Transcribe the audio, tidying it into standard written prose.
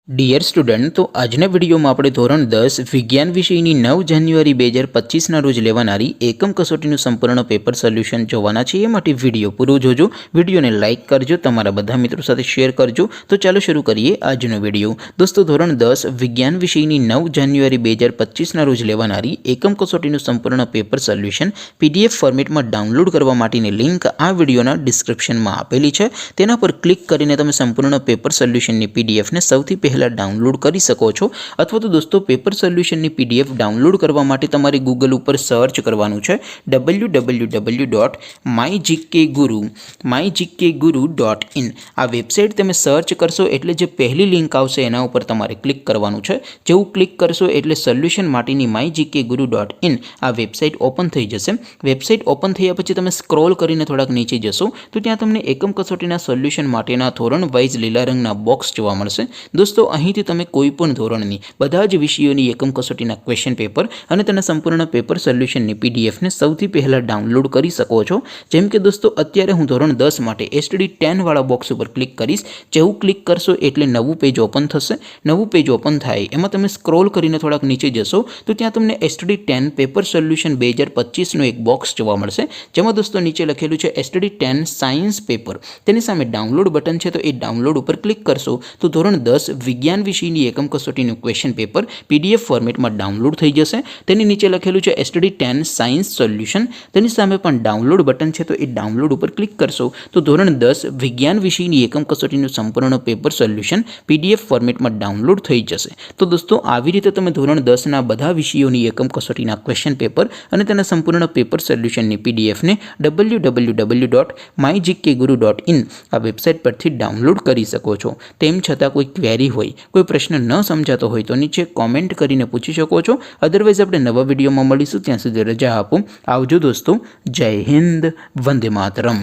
Dear student, તો આજના વિડીયોમાં આપણે ધોરણ 10 વિજ્ઞાન વિષયની 9 જાન્યુઆરી 2025ના રોજ લેવાનારી એકમ કસોટીનું સંપૂર્ણ પેપર સોલ્યુશન જોવાના છે। એ માટે વિડીયો પૂરો જોજો, વિડીયોને લાઇક કરજો, તમારા બધા મિત્રો સાથે શેર કરજો। તો ચાલો શરૂ કરીએ આજનો વિડીયો। દોસ્તો, ધોરણ 10 વિજ્ઞાન વિષયની 9 જાન્યુઆરી 2025ના રોજ લેવાનારી એકમ કસોટીનું સંપૂર્ણ પેપર સોલ્યુશન PDF ફોર્મેટમાં ડાઉનલોડ કરવા માટેની લિંક આ વિડીયોના ડિસ્ક્રિપ્શનમાં આપેલી છે। તેના પર ક્લિક કરીને તમે સંપૂર્ણ પેપર સોલ્યુશનની PDFને સૌથી પહેલા ડાઉનલોડ કરી શકો છો। અથવા તો દોસ્તો, પેપર સોલ્યુશનની PDF ડાઉનલોડ કરવા માટે તમારે ગૂગલ ઉપર સર્ચ કરવાનું છે www.mygkguru.in। આ વેબસાઇટ તમે સર્ચ કરશો એટલે જે પહેલી લિંક આવશે એના ઉપર તમારે ક્લિક કરવાનું છે। જેવું ક્લિક કરશો એટલે સોલ્યુશન માટેની mygkguru.in આ વેબસાઇટ ઓપન થઈ જશે। વેબસાઇટ ઓપન થયા પછી તમે સ્ક્રોલ કરીને થોડાક નીચે જશો તો ત્યાં તમને એકમ કસોટીના સોલ્યુશન માટેના ધોરણ વાઇઝ લીલા રંગના બોક્સ જોવા મળશે। દોસ્તો, અહીંથી તમે કોઈપણ ધોરણની બધા જ વિષયોની એકમ કસોટીના ક્વેશ્ચન પેપર અને તેના સંપૂર્ણ પેપર સોલ્યુશનની PDFને સૌથી પહેલાં ડાઉનલોડ કરી શકો છો। જેમ કે દોસ્તો, અત્યારે હું ધોરણ 10 માટે STD 10 વાળા બોક્સ ઉપર ક્લિક કરીશ। જેવું ક્લિક કરશો એટલે નવું પેજ ઓપન થશે। નવું પેજ ઓપન થાય એમાં તમે સ્ક્રોલ કરીને થોડાક નીચે જશો તો ત્યાં તમને STD 10 પેપર સોલ્યુશન 2025નું એક બોક્સ જોવા મળશે। જેમાં દોસ્તો નીચે લખેલું છે STD 10 સાયન્સ પેપર। તેની સામે ડાઉનલોડ બટન છે, તો એ ડાઉનલોડ ઉપર ક્લિક કરશો તો ધોરણ 10 વિજ્ઞાન વિષયની એકમ કસોટીનું ક્વેશ્ચન પેપર PDF ફોર્મેટમાં ડાઉનલોડ થઈ જશે। તેની નીચે લખેલું છે STD 10 સાયન્સ સોલ્યુશન। તેની સામે પણ ડાઉનલોડ બટન છે, તો એ ડાઉનલોડ ઉપર ક્લિક કરશો તો ધોરણ 10 વિજ્ઞાન વિષયની એકમ કસોટીનું સંપૂર્ણ પેપર સોલ્યુશન PDF ફોર્મેટમાં ડાઉનલોડ થઈ જશે। તો દોસ્તો, આવી રીતે તમે ધોરણ 10ના બધા વિષયોની એકમ કસોટીના ક્વેશ્ચન પેપર અને તેના સંપૂર્ણ પેપર સોલ્યુશનની PDFને www.mygkguru.in આ વેબસાઇટ પરથી ડાઉનલોડ કરી શકો છો। તેમ છતાં કોઈ ક્વેરી હોય, કોઈ પ્રશ્ન ન સમજાતો હોય તો નીચે કોમેન્ટ કરીને પૂછી શકો છો। અદરવાઇઝ આપણે નવા વિડીયોમાં મળીશું, ત્યાં સુધી રજા આપો। આવજો દોસ્તો, જય હિન્દ, વંદે માતરમ।